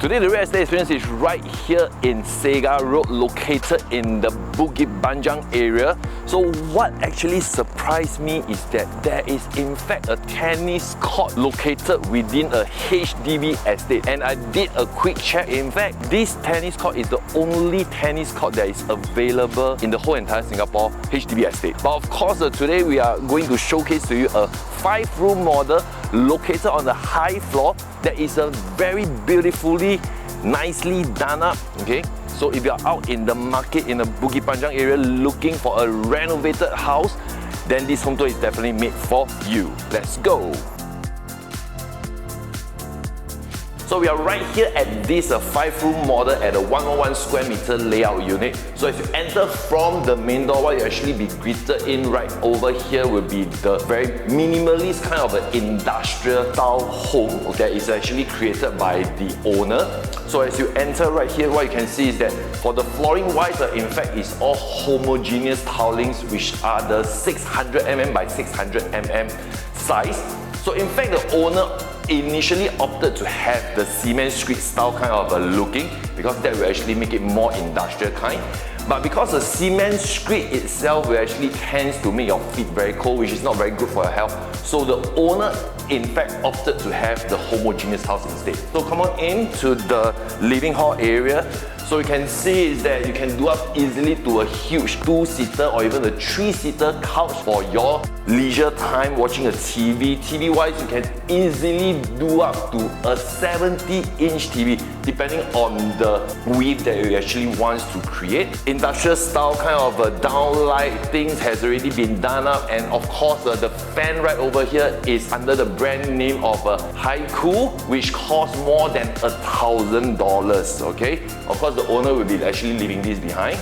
Today the real estate experience is right here in Segar Road, located in the Bukit Panjang area. So what actually surprised me is that there is in fact a tennis court located within a HDB estate, and I did a quick check. In fact, this tennis court is the only tennis court that is available in the whole entire Singapore HDB estate. But of course, today we are going to showcase to you a 5-room model located on the high floor that is a very beautifully, nicely done up. Okay, so if you're out in the market in the Bukit Panjang area looking for a renovated house, then this home tour is definitely made for you. Let's go! So we are right here at this 5-room model at a 101 square meter layout unit. So if you enter from the main door, what you actually be greeted in right over here will be the very minimalist kind of an industrial style home that is actually created by the owner. So as you enter right here, what you can see is that for the flooring wise, in fact, it's all homogeneous tilings, which are the 600mm by 600mm size. So in fact, the owner initially opted to have the cement street style kind of a looking, because that will actually make it more industrial kind. But because the cement street itself will actually tends to make your feet very cold, which is not very good for your health, so the owner in fact opted to have the homogeneous house instead. So come on into the living hall area. So you can see is that you can do up easily to a huge 2-seater or even a 3-seater couch for your leisure time watching a TV. TV wise, you can easily do up to a 70-inch TV depending on the width that you actually want to create. Industrial style kind of a downlight things has already been done up, and of course the fan right over here is under the brand name of Haiku, which costs more than $1,000. Okay, of course the owner will be actually leaving this behind.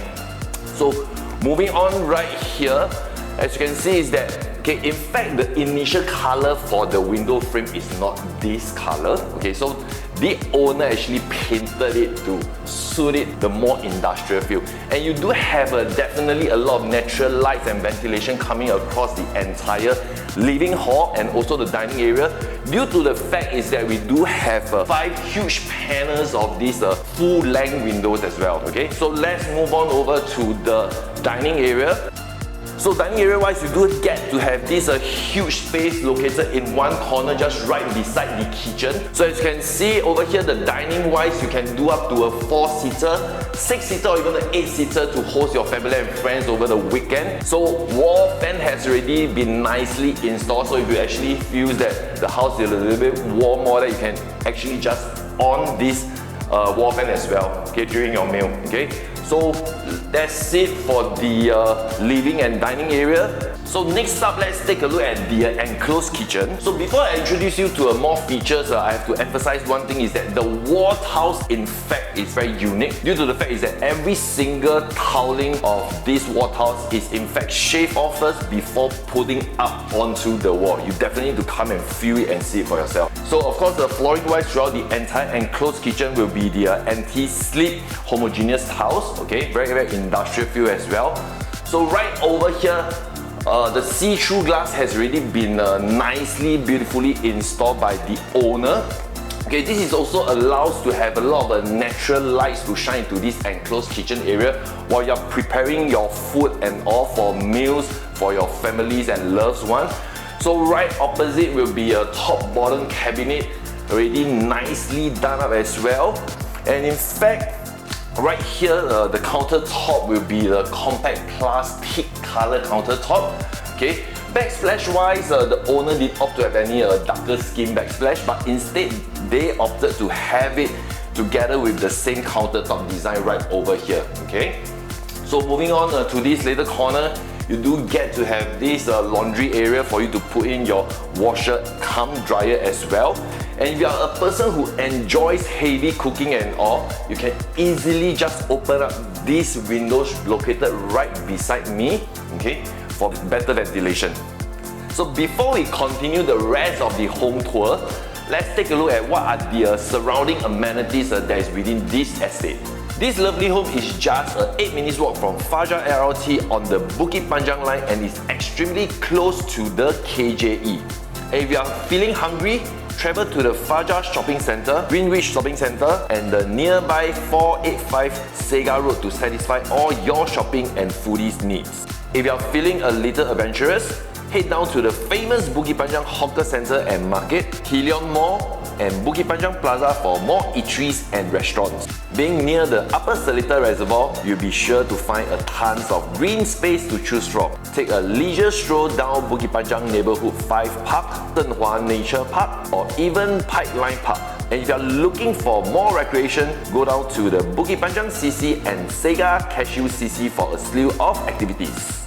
So moving on right here, as you can see is that, okay, in fact the initial color for the window frame is not this color. Okay, so the owner actually painted it to suit it the more industrial feel, and you do have definitely a lot of natural lights and ventilation coming across the entire living hall and also the dining area, due to the fact is that we do have 5 huge panels of these full length windows as well. Okay, so let's move on over to the dining area. So dining area wise, you do get to have this huge space located in one corner just right beside the kitchen. So as you can see over here, the dining wise, you can do up to a 4-seater, 6-seater or even an 8-seater to host your family and friends over the weekend. So wall fan has already been nicely installed, so if you actually feel that the house is a little bit warm or that, you can actually just on this wall fan as well, okay, during your meal. Okay, so that's it for the living and dining area. So next up, let's take a look at the enclosed kitchen. So before I introduce you to more features, I have to emphasize one thing is that the wall tiles in fact is very unique, due to the fact is that every single tiling of these wall tiles is in fact shaved off first before putting up onto the wall. You definitely need to come and feel it and see it for yourself. So of course, the flooring wise throughout the entire enclosed kitchen will be the anti-slip homogeneous tiles. Okay, very industrial feel as well. So right over here, the see-through glass has already been nicely, beautifully installed by the owner. Okay, this is also allows to have a lot of natural lights to shine into this enclosed kitchen area while you're preparing your food and all for meals for your families and loved ones. So right opposite will be a top-bottom cabinet, already nicely done up as well. And in fact, right here, the countertop will be the compact plus thick color countertop. Okay, backsplash wise, the owner did opt to have any darker skin backsplash, but instead they opted to have it together with the same countertop design right over here. Okay, so moving on to this little corner, you do get to have this laundry area for you to put in your washer cum dryer as well. And if you are a person who enjoys heavy cooking and all, you can easily just open up these windows located right beside me, okay, for better ventilation. So before we continue the rest of the home tour, let's take a look at what are the surrounding amenities that is within this estate. This lovely home is just an 8 minutes walk from Fajar LRT on the Bukit Panjang line and is extremely close to the KJE. And if you are feeling hungry, travel to the Fajar Shopping Centre, Greenridge Shopping Centre, and the nearby 485 Segar Road to satisfy all your shopping and foodies needs. If you are feeling a little adventurous, head down to the famous Bukit Panjang Hawker Centre and Market, Helion Mall, and Bukit Panjang Plaza for more eateries and restaurants. Being near the Upper Seletar Reservoir, you'll be sure to find a tons of green space to choose from. Take a leisure stroll down Bukit Panjang Neighbourhood 5 Park, Zhenhua Nature Park, or even Pipeline Park. And if you're looking for more recreation, go down to the Bukit Panjang CC and Segar Cashew CC for a slew of activities.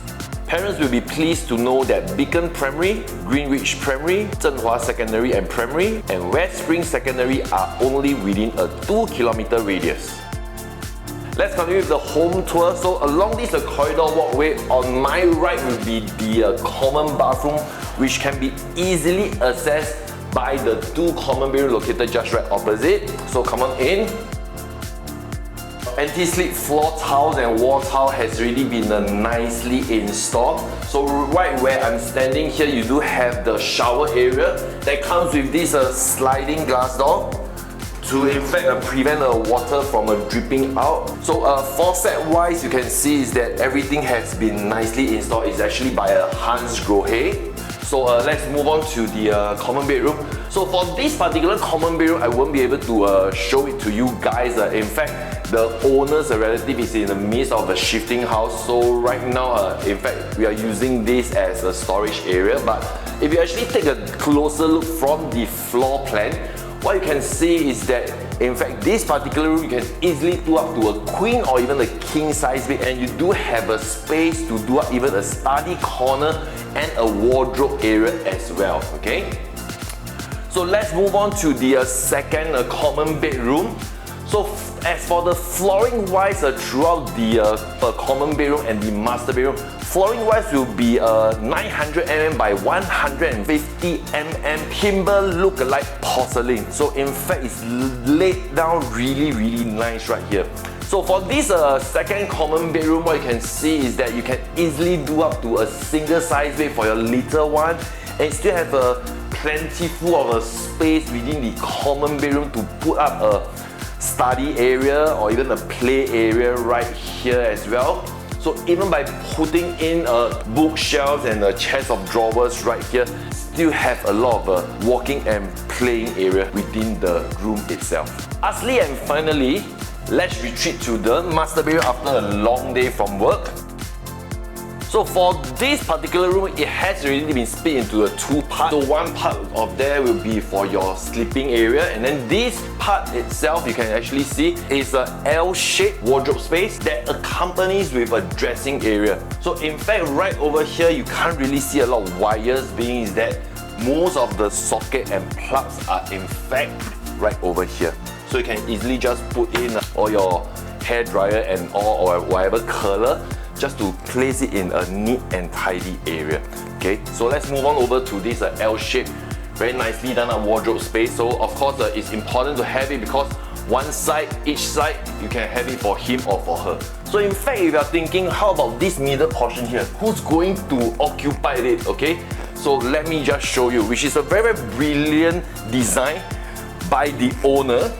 Parents will be pleased to know that Beacon Primary, Greenridge Primary, Zhenhua Secondary and Primary, and West Spring Secondary are only within a 2-kilometer radius. Let's continue with the home tour. So along this corridor walkway, on my right will be the common bathroom, which can be easily accessed by the 2 common bedrooms located just right opposite. So come on in. Anti-slip floor tiles and wall tile has already been nicely installed. So right where I'm standing here, you do have the shower area that comes with this sliding glass door to in fact prevent water from dripping out. So faucet wise, you can see is that everything has been nicely installed. It's actually by Hans Grohe. So let's move on to the common bedroom. So for this particular common bedroom, I won't be able to show it to you guys. In fact, the owner's relative is in the midst of a shifting house. So right now, in fact, we are using this as a storage area. But if you actually take a closer look from the floor plan, what you can see is that in fact this particular room you can easily do up to a queen or even a king size bed, and you do have a space to do up even a study corner and a wardrobe area as well. Okay, so let's move on to the second common bedroom. So as for the flooring wise throughout the common bedroom and the master bedroom, flooring wise will be 900mm by 150mm timber look-alike porcelain. So in fact it's laid down really nice right here. So for this second common bedroom, what you can see is that you can easily do up to a single size bed for your little one, and still have a plentiful of a space within the common bedroom to put up a study area or even a play area right here as well. So even by putting in bookshelves and a chest of drawers right here, still have a lot of walking and playing area within the room itself. Lastly and finally, let's retreat to the master bedroom after a long day from work. So for this particular room, it has already been split into 2 parts. So one part of there will be for your sleeping area, and then this part itself you can actually see is an L-shaped wardrobe space that accompanies with a dressing area. So in fact right over here you can't really see a lot of wires, being is that most of the socket and plugs are in fact right over here. So you can easily just put in all your hair dryer and all or whatever curler, just to place it in a neat and tidy area. Okay, so let's move on over to this L-shaped, very nicely done wardrobe space. So of course it's important to have it because one side, each side, you can have it for him or for her. So in fact, if you are thinking, how about this middle portion here? Who's going to occupy it? Okay, so let me just show you, which is a very brilliant design by the owner.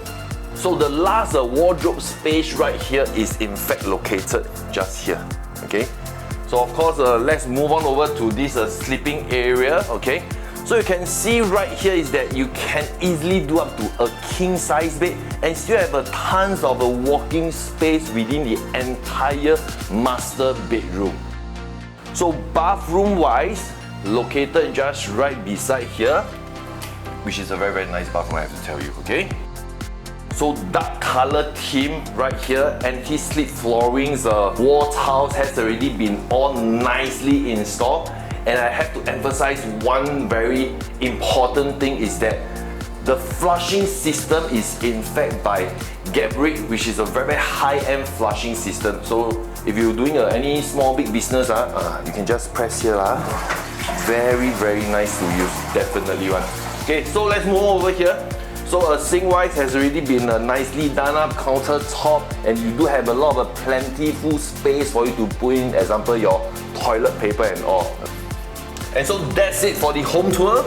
So the last wardrobe space right here is in fact located just here. Okay, so of course let's move on over to this sleeping area. Okay, so you can see right here is that you can easily do up to a king size bed and still have a tons of a walking space within the entire master bedroom. So bathroom wise, located just right beside here, which is a very nice bathroom, I have to tell you. Okay, so dark color theme right here, anti-slip floorings, wall tiles has already been all nicely installed. And I have to emphasize one very important thing is that the flushing system is in fact by Gabrick, which is a very high-end flushing system. So if you're doing any small big business, you can just press here. Very nice to use, definitely one. Okay, so let's move over here. So sink wise has already been nicely done up, countertop, and you do have a lot of plentiful space for you to put in, example, your toilet paper and all. And so that's it for the home tour.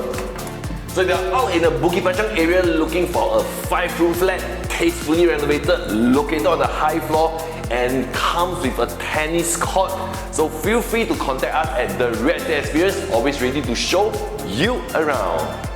So if you're out in the Bukit Panjang area looking for a 5-room flat, tastefully renovated, located on the high floor, and comes with a tennis court, so feel free to contact us at the Real Estate Experience, always ready to show you around.